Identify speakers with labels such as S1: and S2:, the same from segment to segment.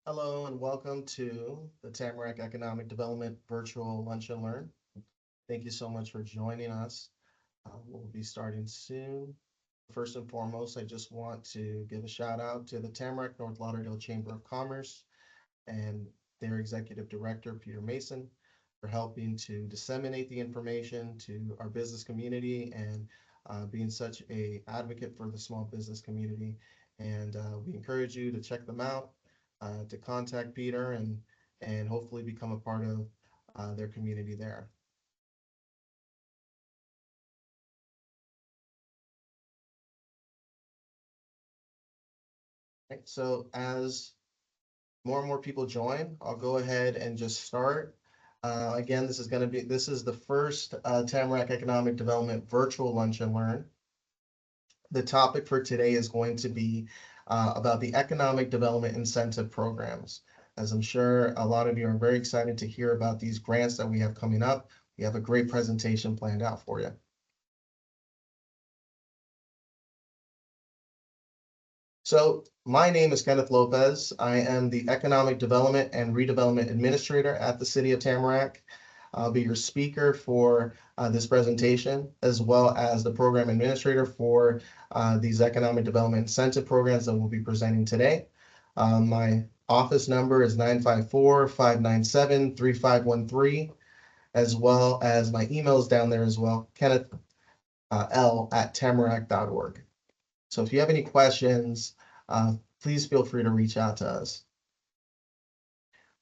S1: Hello and welcome to the Tamarac Economic Development Virtual Lunch and Learn. Thank you so much for joining us. We'll be starting soon. First and foremost, I just want to give a shout out to the Tamarac North Lauderdale Chamber of Commerce and their executive director, Peter Mason, for helping to disseminate the information to our business community and being such a advocate for the small business community. And we encourage you to check them out, to contact Peter and hopefully become a part of their community there. Right, so as more and more people join, I'll go ahead and just start. Again, this is the first Tamarac Economic Development virtual lunch and learn. The topic for today is going to be about the economic development incentive programs. As I'm sure a lot of you are very excited to hear about these grants that we have coming up. We have a great presentation planned out for you. So my name is Kenneth Lopez. I am the Economic Development and Redevelopment Administrator at the City of Tamarac. I'll be your speaker for this presentation, as well as the Program Administrator for these Economic Development Incentive Programs that we'll be presenting today. My office number is 954-597-3513, as well as my email is down there as well, Kenneth L@tamarac.org. So if you have any questions, please feel free to reach out to us.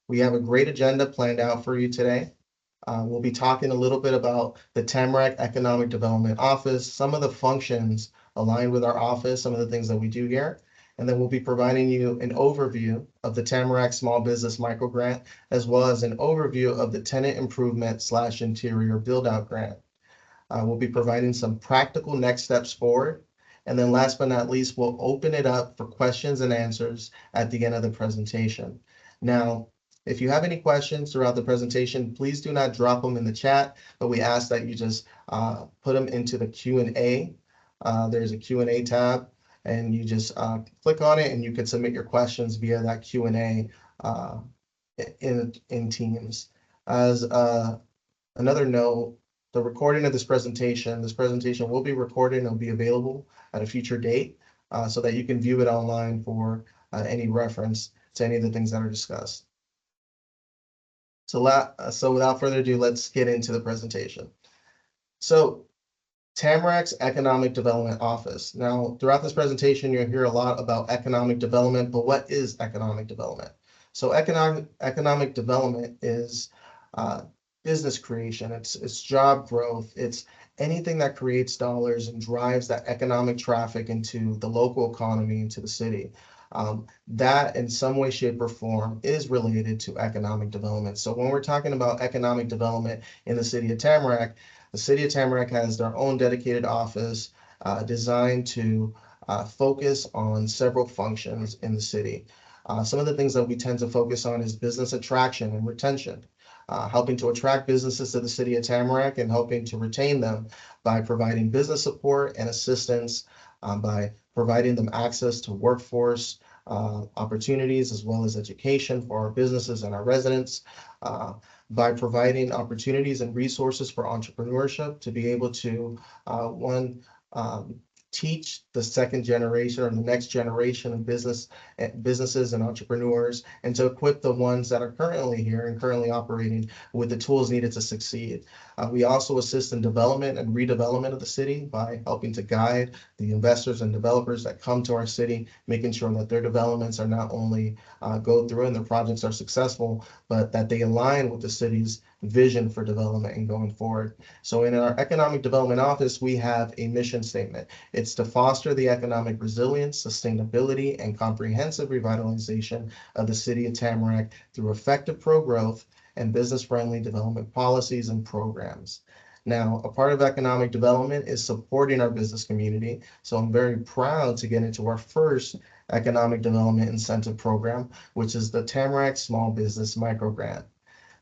S1: We have a great agenda planned out for you today. We'll be talking a little bit about the Tamarac Economic Development Office, some of the functions aligned with our office, some of the things that we do here. And then we'll be providing you an overview of the Tamarac Small Business Micro Grant, as well as an overview of the Tenant Improvement / Interior Build Out Grant. We'll be providing some practical next steps forward. And then last but not least, we'll open it up for questions and answers at the end of the presentation. Now, if you have any questions throughout the presentation, please do not drop them in the chat, but we ask that you just put them into the Q&A. There's a Q&A tab, and you just click on it, and you can submit your questions via that Q&A in Teams. As another note, the recording of this presentation will be recorded and will be available at a future date so that you can view it online for any reference to any of the things that are discussed. So without further ado, let's get into the presentation. So Tamarac's Economic Development Office. Now, throughout this presentation, you'll hear a lot about economic development, but what is economic development? So economic development is business creation, it's job growth, it's anything that creates dollars and drives that economic traffic into the local economy, into the city. That in some way, shape, or form is related to economic development. So when we're talking about economic development in the city of Tamarac, the city of Tamarac has their own dedicated office designed to focus on several functions in the city. Some of the things that we tend to focus on is business attraction and retention. Helping to attract businesses to the city of Tamarac and helping to retain them by providing business support and assistance, by providing them access to workforce opportunities as well as education for our businesses and our residents, by providing opportunities and resources for entrepreneurship to be able to, one, teach the second generation or the next generation of businesses and entrepreneurs, and to equip the ones that are currently here and currently operating with the tools needed to succeed. We also assist in development and redevelopment of the city by helping to guide the investors and developers that come to our city, making sure that their developments are not only go through and their projects are successful, but that they align with the city's vision for development and going forward. So in our economic development office, we have a mission statement. It's to foster the economic resilience, sustainability, and comprehensive revitalization of the city of Tamarac through effective pro-growth and business-friendly development policies and programs. Now, a part of economic development is supporting our business community. So I'm very proud to get into our first economic development incentive program, which is the Tamarac Small Business Micro Grant.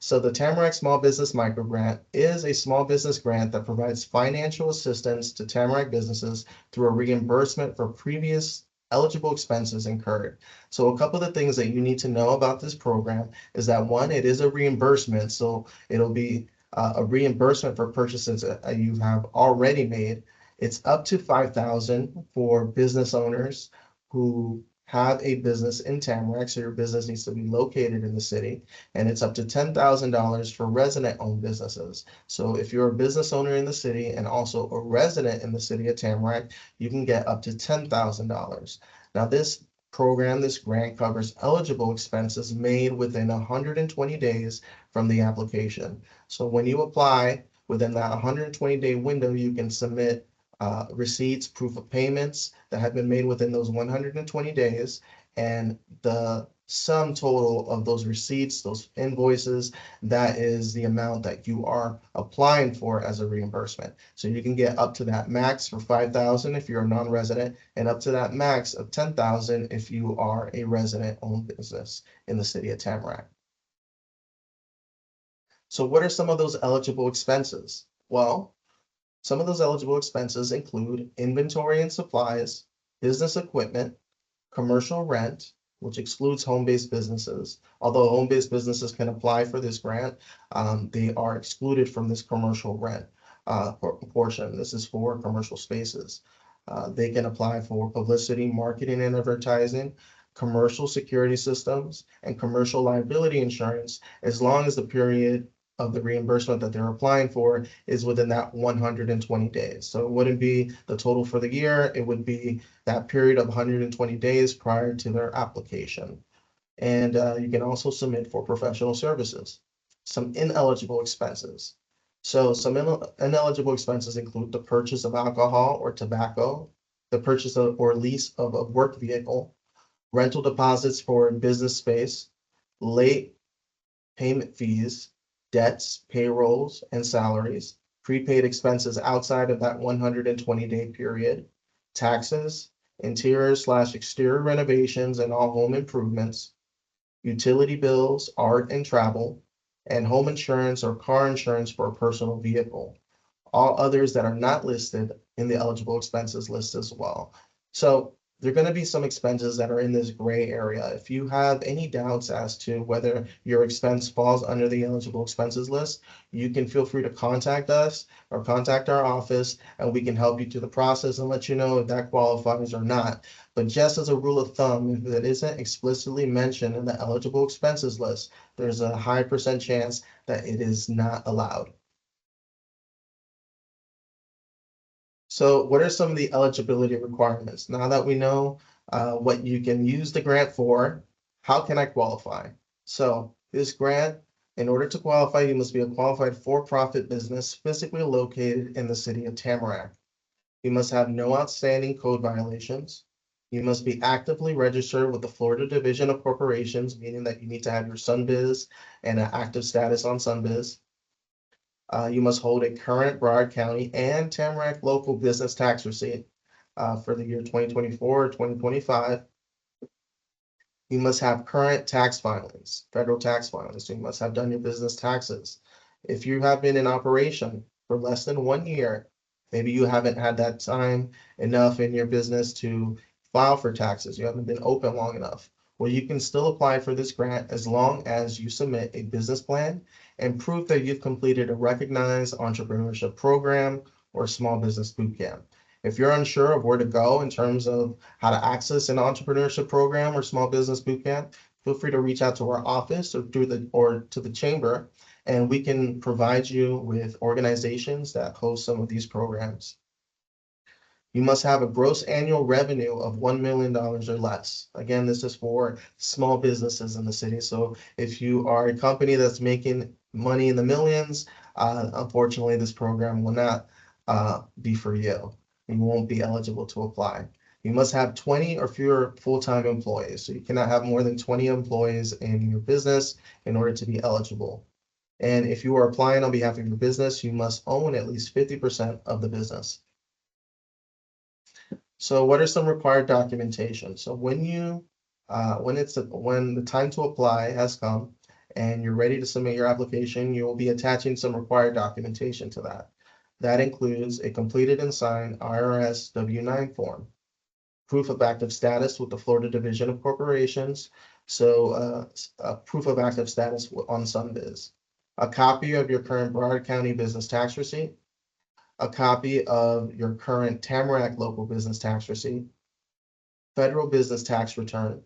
S1: So the Tamarac Small Business Micro Grant is a small business grant that provides financial assistance to Tamarac businesses through a reimbursement for previous eligible expenses incurred. So a couple of things that you need to know about this program is that one, it is a reimbursement. So it'll be a reimbursement for purchases that you have already made. It's up to 5,000 for business owners who have a business in Tamarac. So your business needs to be located in the city, and it's up to $10,000 for resident-owned businesses. So if you're a business owner in the city and also a resident in the city of Tamarac, you can get up to $10,000. Now, this program, this grant covers eligible expenses made within 120 days from the application. So when you apply within that 120-day window, you can submit receipts, proof of payments that have been made within those 120 days, and the sum total of those receipts, those invoices, that is the amount that you are applying for as a reimbursement. So you can get up to that max for 5,000 if you're a non-resident, and up to that max of 10,000 if you are a resident-owned business in the city of Tamarac. So what are some of those eligible expenses? Well, some of those eligible expenses include inventory and supplies, business equipment, commercial rent, which excludes home-based businesses. Although home-based businesses can apply for this grant, they are excluded from this commercial rent portion. This is for commercial spaces. They can apply for publicity, marketing, and advertising, commercial security systems, and commercial liability insurance, as long as the period of the reimbursement that they're applying for is within that 120 days. So it wouldn't be the total for the year, it would be that period of 120 days prior to their application. And you can also submit for professional services. Some ineligible expenses. So some ineligible expenses include the purchase of alcohol or tobacco, the purchase of or lease of a work vehicle, rental deposits for business space, late payment fees, debts, payrolls, and salaries, prepaid expenses outside of that 120-day period, taxes, interior/exterior renovations and all home improvements, utility bills, art and travel, and home insurance or car insurance for a personal vehicle. All others that are not listed in the eligible expenses list as well. So there are going to be some expenses that are in this gray area. If you have any doubts as to whether your expense falls under the eligible expenses list, you can feel free to contact us or contact our office, and we can help you through the process and let you know if that qualifies or not. But just as a rule of thumb, if it isn't explicitly mentioned in the eligible expenses list, there's a high percent chance that it is not allowed. So what are some of the eligibility requirements? Now that we know what you can use the grant for, how can I qualify? So this grant, in order to qualify, you must be a qualified for-profit business physically located in the city of Tamarac. You must have no outstanding code violations. You must be actively registered with the Florida Division of Corporations, meaning that you need to have your SunBiz and an active status on SunBiz. You must hold a current Broward County and Tamarac local business tax receipt for the year 2024 or 2025. You must have current tax filings, federal tax filings. So you must have done your business taxes. If you have been in operation for less than 1 year, maybe you haven't had that time enough in your business to file for taxes. You haven't been open long enough. Well, you can still apply for this grant as long as you submit a business plan and prove that you've completed a recognized entrepreneurship program or small business boot camp. If you're unsure of where to go in terms of how to access an entrepreneurship program or small business boot camp, feel free to reach out to our office or to the chamber, and we can provide you with organizations that host some of these programs. You must have a gross annual revenue of $1 million or less. Again, this is for small businesses in the city. So if you are a company that's making money in the millions, unfortunately, this program will not be for you. You won't be eligible to apply. You must have 20 or fewer full-time employees. So you cannot have more than 20 employees in your business in order to be eligible. And if you are applying on behalf of your business, you must own at least 50% of the business. So what are some required documentation? So when the time to apply has come and you're ready to submit your application, you will be attaching some required documentation to that. That includes a completed and signed IRS W-9 form, proof of active status with the Florida Division of Corporations. So a proof of active status on SunBiz. A copy of your current Broward County business tax receipt. A copy of your current Tamarac local business tax receipt. Federal business tax return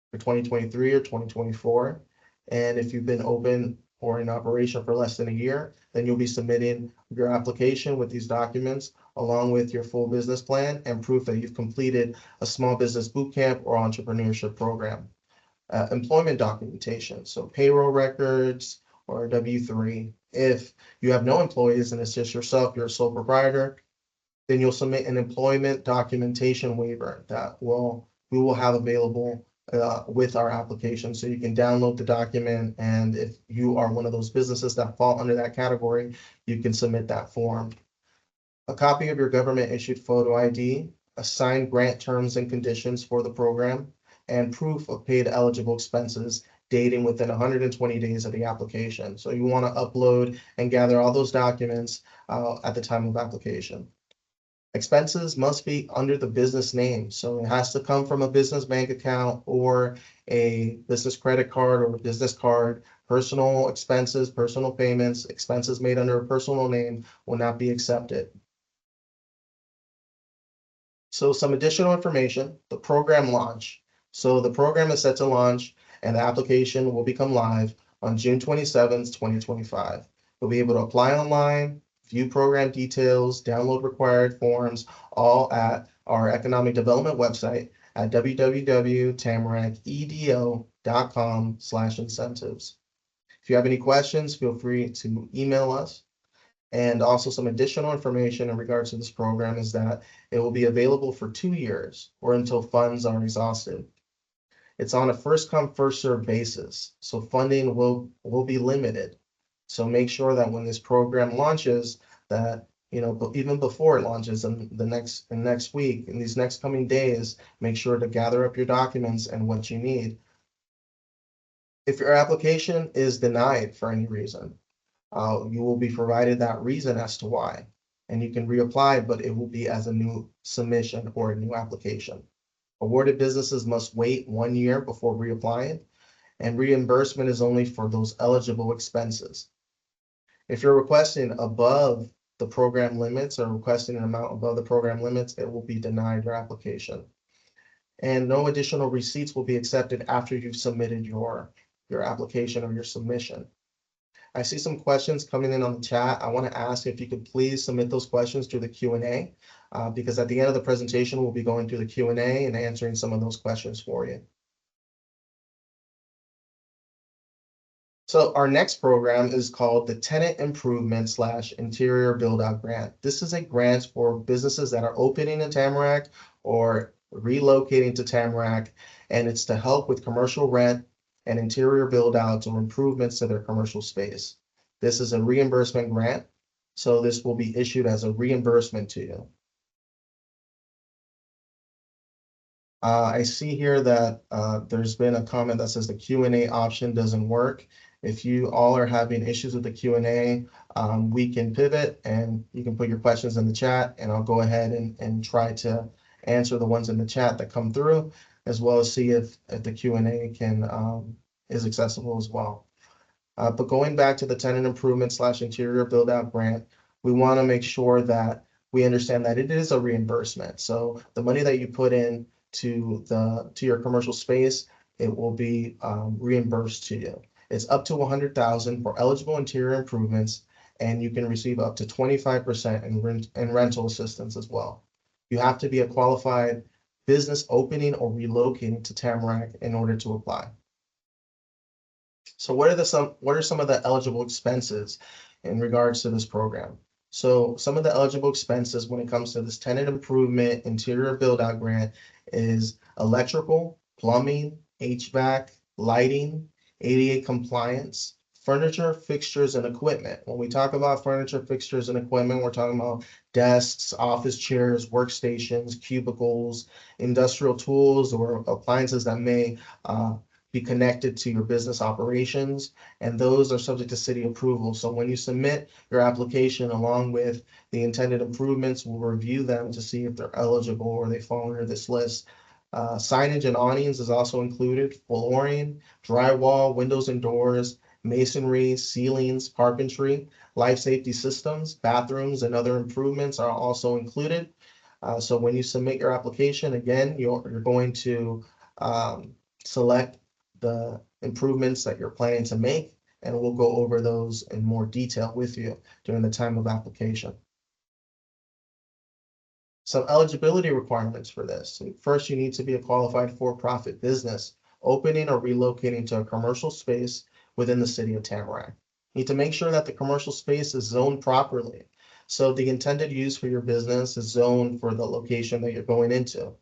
S1: for 2023 or 2024. And if you've been open or in operation for less than a year, then you'll be submitting your application with these documents along with your full business plan and proof that you've completed a small business boot camp or entrepreneurship program. Employment documentation, so payroll records or W-3. If you have no employees and it's just yourself, you're a sole proprietor, then you'll submit an employment documentation waiver that we will have available with our application. So you can download the document, and if you are one of those businesses that fall under that category, you can submit that form. A copy of your government issued photo ID, assigned grant terms and conditions for the program, and proof of paid eligible expenses dating within 120 days of the application. So you want to upload and gather all those documents at the time of application. Expenses must be under the business name. So it has to come from a business bank account or a business credit card or a business card. Personal expenses, personal payments, expenses made under a personal name will not be accepted. So some additional information, the program launch. So the program is set to launch and the application will become live on June 27th, 2025. You'll be able to apply online, view program details, download required forms, all at our economic development website at www.tamaracedo.com/incentives. If you have any questions, feel free to email us. And also some additional information in regards to this program is that it will be available for 2 years or until funds are exhausted. It's on a first come, first served basis. So funding will be limited. So make sure that when this program launches that, but even before it launches in next week, in these next coming days, make sure to gather up your documents and what you need. If your application is denied for any reason, you will be provided that reason as to why, and you can reapply, but it will be as a new submission or a new application. Awarded businesses must wait 1 year before reapplying, and reimbursement is only for those eligible expenses. If you're requesting above the program limits or requesting an amount above the program limits, it will be denied your application. And no additional receipts will be accepted after you've submitted your application or your submission. I see some questions coming in on the chat. I want to ask if you could please submit those questions through the Q&A, because at the end of the presentation, we'll be going through the Q&A and answering some of those questions for you. So our next program is called the Tenant Improvement / Interior Build Out Grant. This is a grant for businesses that are opening in Tamarac or relocating to Tamarac, and it's to help with commercial rent and interior build outs or improvements to their commercial space. This is a reimbursement grant, so this will be issued as a reimbursement to you. I see here that there's been a comment that says the Q&A option doesn't work. If you all are having issues with the Q&A, we can pivot and you can put your questions in the chat, and I'll go ahead and try to answer the ones in the chat that come through, as well as see if the Q&A is accessible as well. But going back to the tenant improvement / interior build out grant, we want to make sure that we understand that it is a reimbursement. So the money that you put in to your commercial space, it will be reimbursed to you. It's up to $100,000 for eligible interior improvements, and you can receive up to 25% in rental assistance as well. You have to be a qualified business opening or relocating to Tamarac in order to apply. So what are some of the eligible expenses in regards to this program? So some of the eligible expenses when it comes to this tenant improvement interior build out grant is electrical, plumbing, HVAC, lighting, ADA compliance, furniture, fixtures, and equipment. When we talk about furniture, fixtures, and equipment, we're talking about desks, office chairs, workstations, cubicles, industrial tools, or appliances that may be connected to your business operations, and those are subject to city approval. So when you submit your application along with the intended improvements, we'll review them to see if they're eligible or they fall under this list. Signage and awnings is also included, flooring, drywall, windows and doors, masonry, ceilings, carpentry, life safety systems, bathrooms, and other improvements are also included. So when you submit your application, again, you're going to select the improvements that you're planning to make, and we'll go over those in more detail with you during the time of application. Some eligibility requirements for this. First, you need to be a qualified for-profit business, opening or relocating to a commercial space within the city of Tamarac. You need to make sure that the commercial space is zoned properly. So the intended use for your business is zoned for the location that you're going into.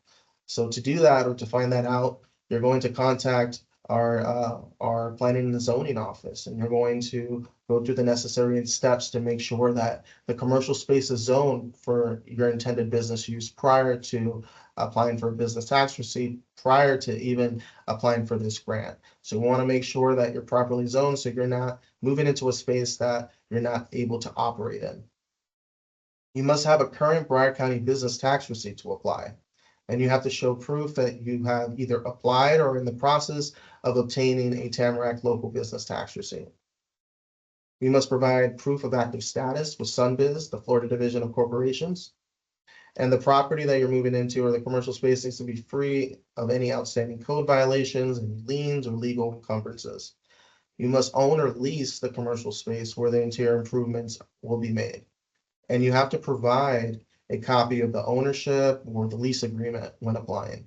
S1: So to do that or to find that out, you're going to contact our planning and zoning office, and you're going to go through the necessary steps to make sure that the commercial space is zoned for your intended business use prior to applying for a business tax receipt, prior to even applying for this grant. So you want to make sure that you're properly zoned so you're not moving into a space that you're not able to operate in. You must have a current Broward County business tax receipt to apply. And you have to show proof that you have either applied or in the process of obtaining a Tamarac local business tax receipt. You must provide proof of active status with SunBiz, the Florida Division of Corporations. And the property that you're moving into or the commercial space needs to be free of any outstanding code violations, any liens, or legal encumbrances. You must own or lease the commercial space where the interior improvements will be made. And you have to provide a copy of the ownership or the lease agreement when applying.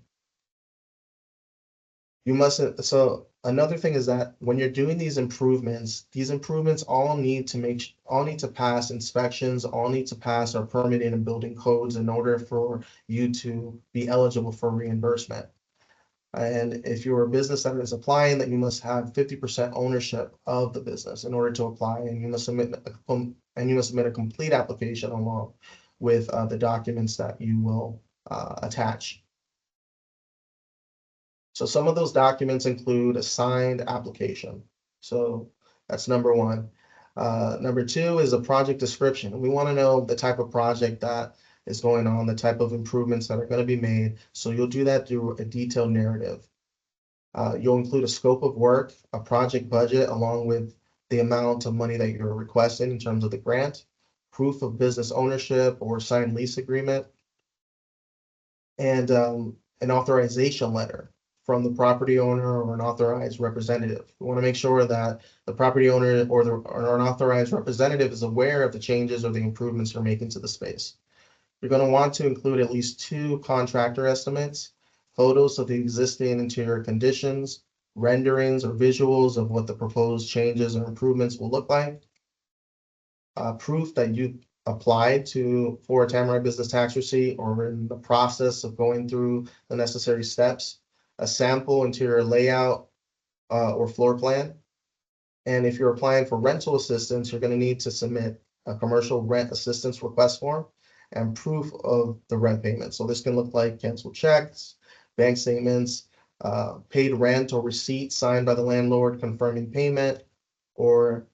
S1: You mustn't, so another thing is that when you're doing these improvements all need to pass inspections, all need to pass our permitting and building codes in order for you to be eligible for reimbursement. And if you're a business that is applying, that you must have 50% ownership of the business in order to apply, and you must submit a complete application along with the documents that you will attach. So some of those documents include a signed application. So that's number one. Number two is a project description. We want to know the type of project that is going on, the type of improvements that are going to be made. So you'll do that through a detailed narrative. You'll include a scope of work, a project budget, along with the amount of money that you're requesting in terms of the grant, proof of business ownership or signed lease agreement, and an authorization letter from the property owner or an authorized representative. We want to make sure that the property owner or an authorized representative is aware of the changes or the improvements you're making to the space. You're going to want to include at least 2 contractor estimates, photos of the existing interior conditions, renderings or visuals of what the proposed changes or improvements will look like, proof that you applied for a Tamarac business tax receipt or are in the process of going through the necessary steps, a sample interior layout or floor plan. And if you're applying for rental assistance, you're going to need to submit a commercial rent assistance request form and proof of the rent payment. So this can look like canceled checks, bank statements, paid rent or receipt signed by the landlord confirming payment, or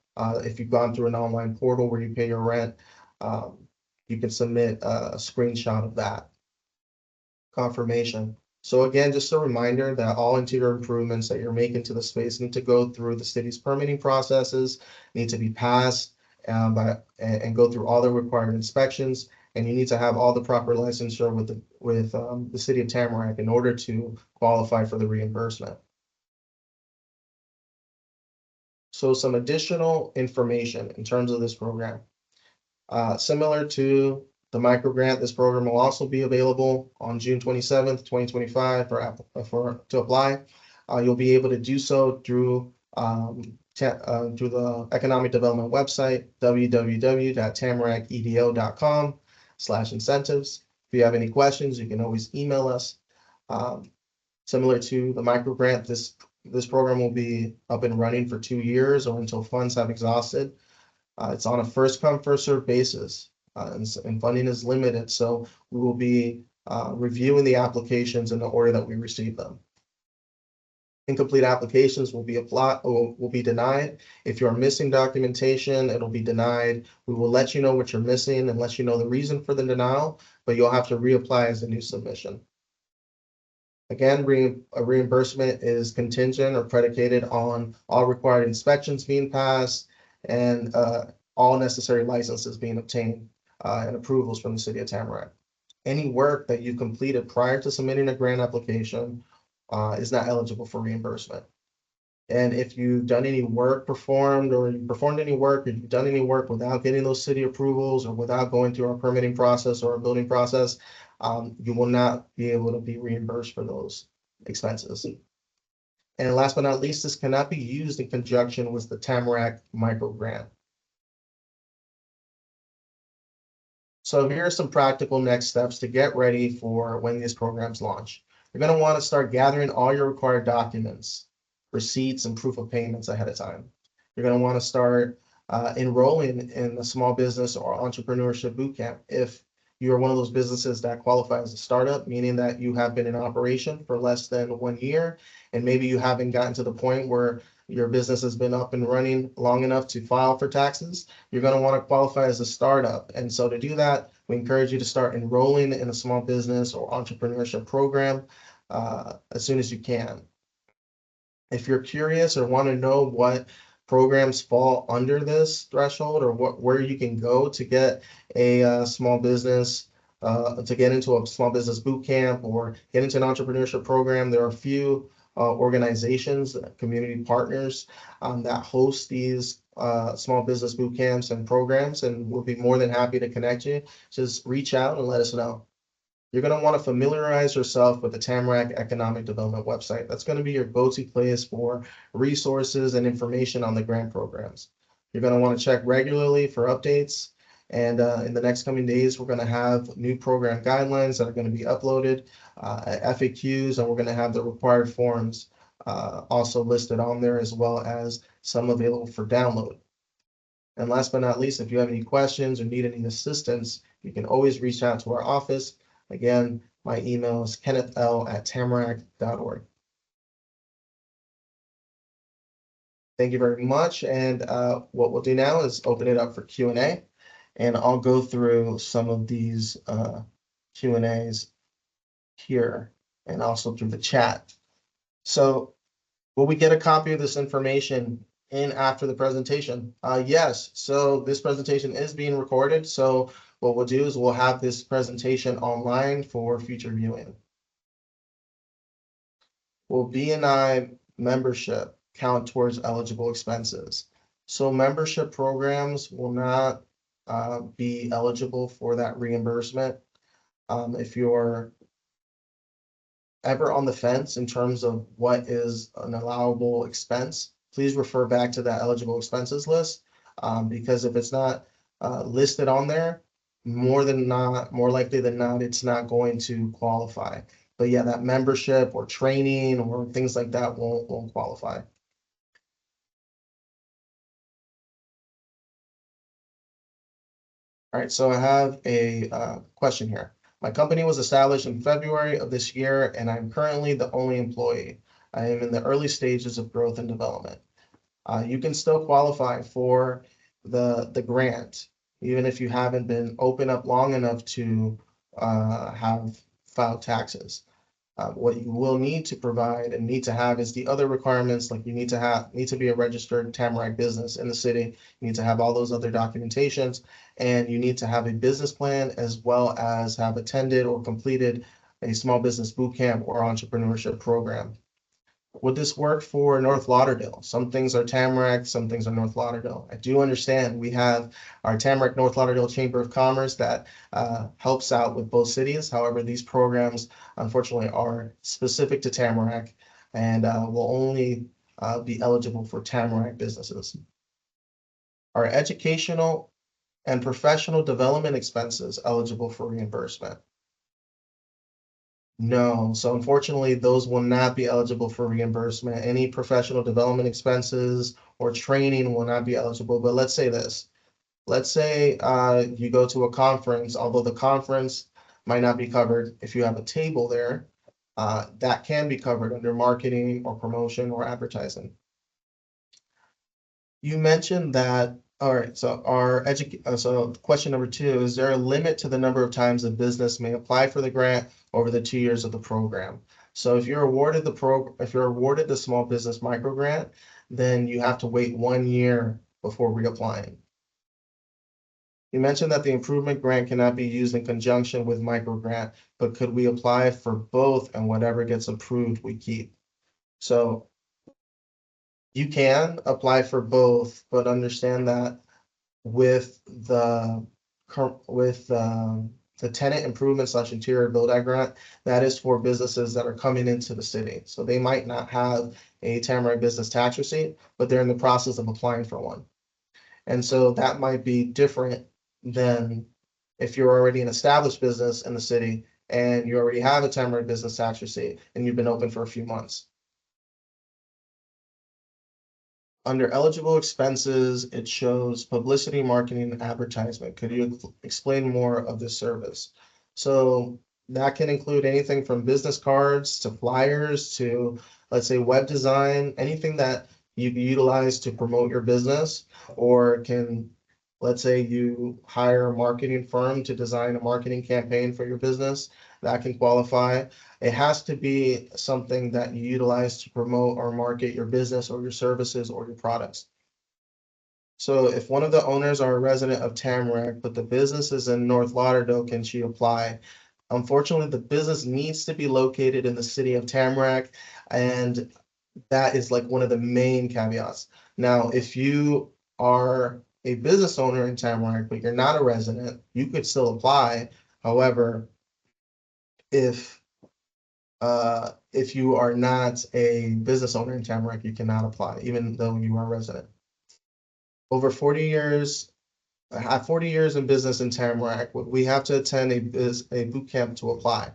S1: if you've gone through an online portal where you pay your rent, you can submit a screenshot of that confirmation. So again, just a reminder that all interior improvements that you're making to the space need to go through the city's permitting processes, need to be passed and go through all the required inspections, and you need to have all the proper licensure with the city of Tamarac in order to qualify for the reimbursement. So some additional information in terms of this program. Similar to the micro grant, this program will also be available on June 27th, 2025 to apply. You'll be able to do so through the economic development website, www.tamaracEDO.com/incentives. If you have any questions, you can always email us. Similar to the micro grant, this program will be up and running for 2 years or until funds have exhausted. It's on a first come, first served basis, and funding is limited. So we will be reviewing the applications in the order that we receive them. Incomplete applications will be applied or will be denied. If you're missing documentation, it'll be denied. We will let you know what you're missing and let you know the reason for the denial, but you'll have to reapply as a new submission. Again, a reimbursement is contingent or predicated on all required inspections being passed and all necessary licenses being obtained and approvals from the city of Tamarac. Any work that you completed prior to submitting a grant application is not eligible for reimbursement. And if you've done any work performed or you performed any work or you've done any work without getting those city approvals or without going through our permitting process or our building process, you will not be able to be reimbursed for those expenses. And last but not least, this cannot be used in conjunction with the Tamarac micro grant. So here are some practical next steps to get ready for when these programs launch. You're going to want to start gathering all your required documents, receipts, and proof of payments ahead of time. You're going to want to start enrolling in a small business or entrepreneurship bootcamp if you're one of those businesses that qualify as a startup, meaning that you have been in operation for less than 1 year, and maybe you haven't gotten to the point where your business has been up and running long enough to file for taxes. You're going to want to qualify as a startup. And so to do that, we encourage you to start enrolling in a small business or entrepreneurship program as soon as you can. If you're curious or want to know what programs fall under this threshold or where you can go to get a small business, to get into a small business boot camp or get into an entrepreneurship program, there are a few organizations, community partners that host these small business boot camps and programs, and we'll be more than happy to connect you. Just reach out and let us know. You're going to want to familiarize yourself with the Tamarac Economic Development website. That's going to be your go-to place for resources and information on the grant programs. You're going to want to check regularly for updates. And in the next coming days, we're going to have new program guidelines that are going to be uploaded, FAQs, and we're going to have the required forms also listed on there, as well as some available for download. And last but not least, if you have any questions or need any assistance, you can always reach out to our office. Again, my email is kennethl@tamarac.org. Thank you very much. And what we'll do now is open it up for Q&A. And I'll go through some of these Q&As here and also through the chat. So will we get a copy of this information in after the presentation? Yes. So this presentation is being recorded. So what we'll do is we'll have this presentation online for future viewing. Will B&I membership count towards eligible expenses? So membership programs will not be eligible for that reimbursement. If you're ever on the fence in terms of what is an allowable expense, please refer back to that eligible expenses list, because if it's not listed on there, more likely than not, it's not going to qualify. But yeah, that membership or training or things like that won't qualify. All right, so I have a question here. My company was established in February of this year, and I'm currently the only employee. I am in the early stages of growth and development. You can still qualify for the grant, even if you haven't been open up long enough to have filed taxes. What you will need to provide and need to have is the other requirements, like you need to be a registered Tamarac business in the city. You need to have all those other documentations, and you need to have a business plan as well as have attended or completed a small business boot camp or entrepreneurship program. Would this work for North Lauderdale? Some things are Tamarac, some things are North Lauderdale. I do understand we have our Tamarac North Lauderdale Chamber of Commerce that helps out with both cities. However, these programs unfortunately are specific to Tamarac and will only be eligible for Tamarac businesses. Are educational and professional development expenses eligible for reimbursement? No, so unfortunately, those will not be eligible for reimbursement. Any professional development expenses or training will not be eligible. But let's say this. Let's say you go to a conference, although the conference might not be covered if you have a table there. that can be covered under marketing or promotion or advertising. You mentioned that, all right, so so question number two, is there a limit to the number of times a business may apply for the grant over the 2 years of the program? So if you're awarded the small business micro grant, then you have to wait 1 year before reapplying. You mentioned that the improvement grant cannot be used in conjunction with micro grant, but could we apply for both and whatever gets approved, we keep? So you can apply for both, but understand that with the the tenant improvement / interior build out grant, that is for businesses that are coming into the city. So they might not have a Tamarac business tax receipt, but they're in the process of applying for one. And so that might be different than if you're already an established business in the city and you already have a Tamarac business tax receipt and you've been open for a few months. Under eligible expenses, it shows publicity, marketing, and advertisement. Could you explain more of this service? So that can include anything from business cards to flyers to, let's say, web design, anything that you utilize to promote your business, or can, let's say you hire a marketing firm to design a marketing campaign for your business, that can qualify. It has to be something that you utilize to promote or market your business or your services or your products. So if one of the owners are a resident of Tamarac, but the business is in North Lauderdale, can she apply? Unfortunately, the business needs to be located in the city of Tamarac, and that is like one of the main caveats. Now, if you are a business owner in Tamarac, but you're not a resident, you could still apply. However, if if you are not a business owner in Tamarac, you cannot apply, even though you are a resident. Over 40 years, I have 40 years in business in Tamarac, we have to attend a boot camp to apply.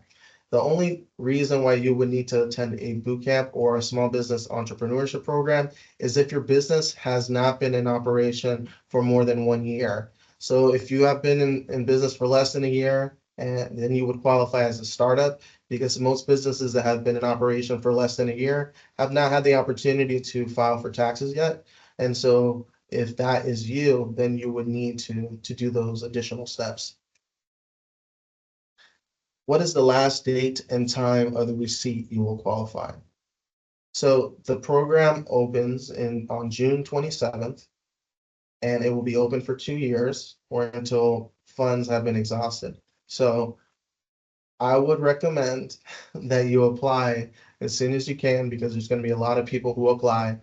S1: The only reason why you would need to attend a boot camp or a small business entrepreneurship program is if your business has not been in operation for more than 1 year. So if you have been in business for less than a year, and then you would qualify as a startup, because most businesses that have been in operation for less than a year have not had the opportunity to file for taxes yet. And so if that is you, then you would need to do those additional steps. What is the last date and time of the receipt you will qualify? So the program opens on June 27th, and it will be open for 2 years or until funds have been exhausted. So I would recommend that you apply as soon as you can, because there's going to be a lot of people who apply.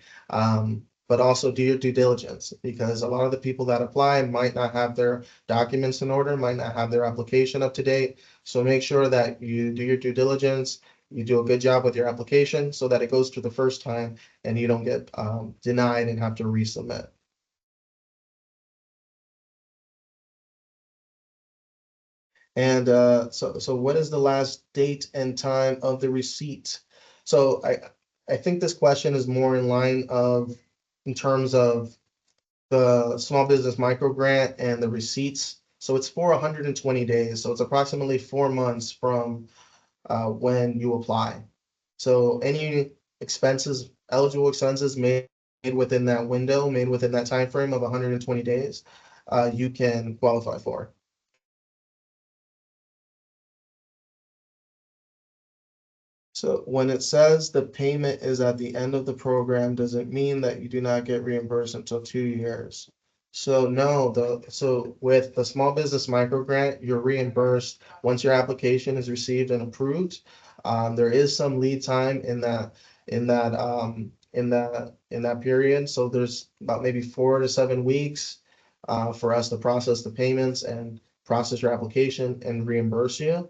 S1: But also do your due diligence, because a lot of the people that apply might not have their documents in order, might not have their application up to date. So make sure that you do your due diligence, you do a good job with your application so that it goes through the first time and you don't get denied and have to resubmit. And so what is the last date and time of the receipt? So I think this question is more in line of, in terms of the small business micro grant and the receipts. So it's for 120 days. So it's approximately 4 months from when you apply. So any eligible expenses made within that window, made within that time frame of 120 days, you can qualify for. So when it says the payment is at the end of the program, does it mean that you do not get reimbursed until 2 years? So no, so with the small business micro grant, you're reimbursed once your application is received and approved. There is some lead time in that period. So there's about maybe 4 to 7 weeks for us to process the payments and process your application and reimburse you.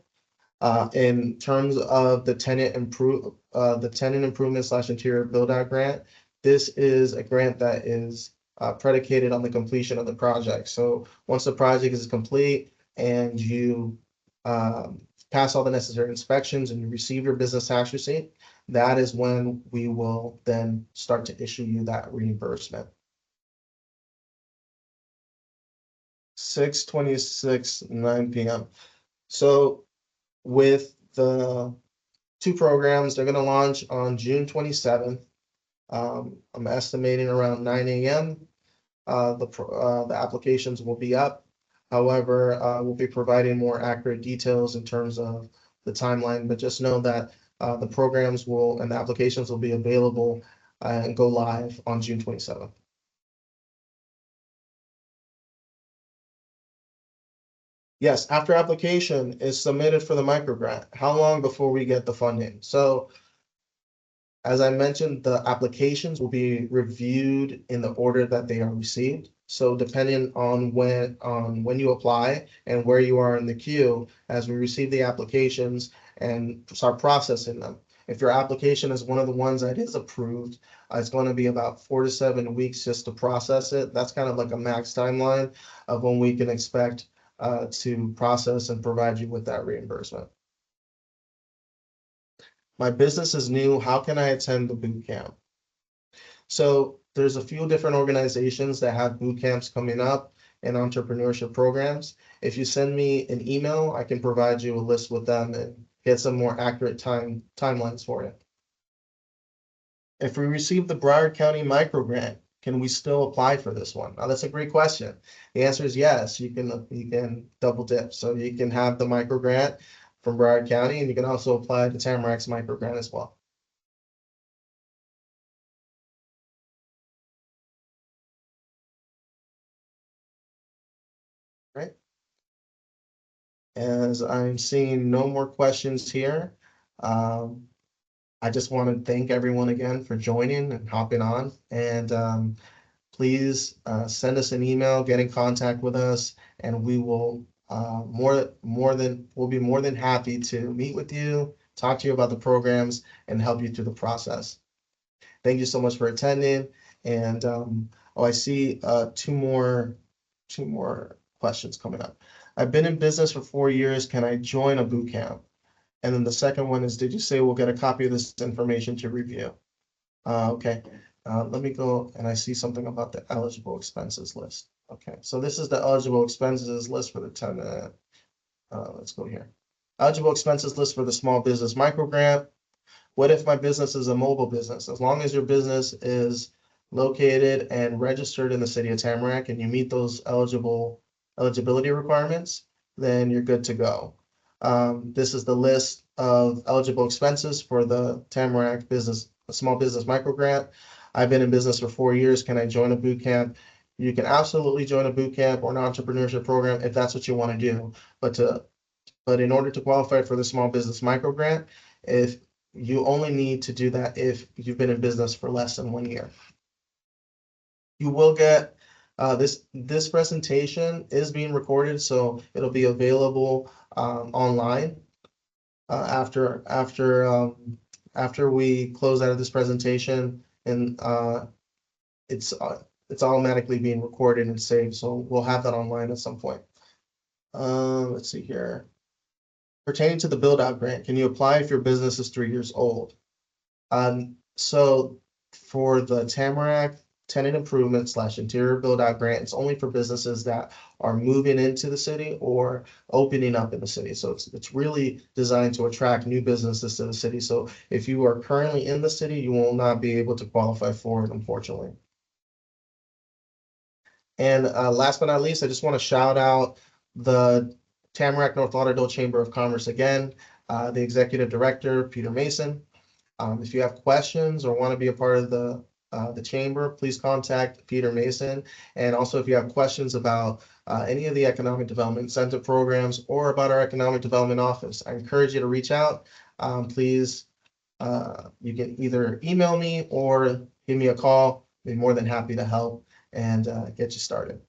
S1: In terms of the tenant improvement / interior build out grant, this is a grant that is predicated on the completion of the project. So once the project is complete and you pass all the necessary inspections and you receive your business tax receipt, that is when we will then start to issue you that reimbursement. 6/26, 9 p.m. So with the two programs. They're going to launch on June 27th. I'm estimating around 9 a.m. The applications will be up. However, we'll be providing more accurate details in terms of the timeline, but just know that the programs will and the applications will be available and go live on June 27th. Yes, after application is submitted for the microgrant, how long before we get the funding? So as I mentioned, the applications will be reviewed in the order that they are received. So depending on when you apply and where you are in the queue, as we receive the applications and start processing them. If your application is one of the ones that is approved, it's going to be about 4 to 7 weeks just to process it. That's kind of like a max timeline of when we can expect to process and provide you with that reimbursement. My business is new. How can I attend the boot camp? So there's a few different organizations that have boot camps coming up and entrepreneurship programs. If you send me an email, I can provide you a list with them and get some more accurate timelines for you. If we receive the Broward County micro grant, can we still apply for this one? Now, that's a great question. The answer is yes. You can double dip. So you can have the micro grant from Broward County, and you can also apply the Tamarac's micro grant as well. Right? As I'm seeing no more questions here, I just want to thank everyone again for joining and hopping on. And please send us an email, get in contact with us, and we will we'll be more than happy to meet with you, talk to you about the programs, and help you through the process. Thank you so much for attending. And oh, I see two more questions coming up. I've been in business for 4 years. Can I join a boot camp? And then the second one is, did you say we'll get a copy of this information to review? Okay, let me go and I see something about the eligible expenses list. Okay, so this is the eligible expenses list for the 10 let's go here. Eligible expenses list for the small business micro grant. What if my business is a mobile business? As long as your business is located and registered in the city of Tamarac and you meet those eligibility requirements, then you're good to go. This is the list of eligible expenses for the Tamarac small business micro grant. I've been in business for 4 years. Can I join a boot camp? You can absolutely join a boot camp or an entrepreneurship program if that's what you want to do. But in order to qualify for the small business micro grant, if you only need to do that if you've been in business for less than 1 year. You will get this presentation is being recorded, so it'll be available online after we close out of this presentation, and it's automatically being recorded and saved, so we'll have that online at some point. Let's see here. Pertaining to the build out grant, can you apply if your business is 3 years old? So for the Tamarac tenant improvement / interior build out grant, it's only for businesses that are moving into the city or opening up in the city. So it's really designed to attract new businesses to the city. So if you are currently in the city, you will not be able to qualify for it, unfortunately. And last but not least, I just want to shout out the Tamarac North Lauderdale Chamber of Commerce again, the executive director, Peter Mason. If you have questions or want to be a part of the chamber, please contact Peter Mason. And also, if you have questions about any of the economic development incentive programs or about our economic development office, I encourage you to reach out. Please, you can either email me or give me a call. I'd be more than happy to help and get you started.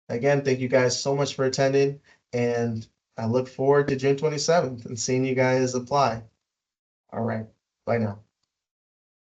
S1: Again, thank you guys so much for attending, and I look forward to June 27th and seeing you guys apply. All right, bye now.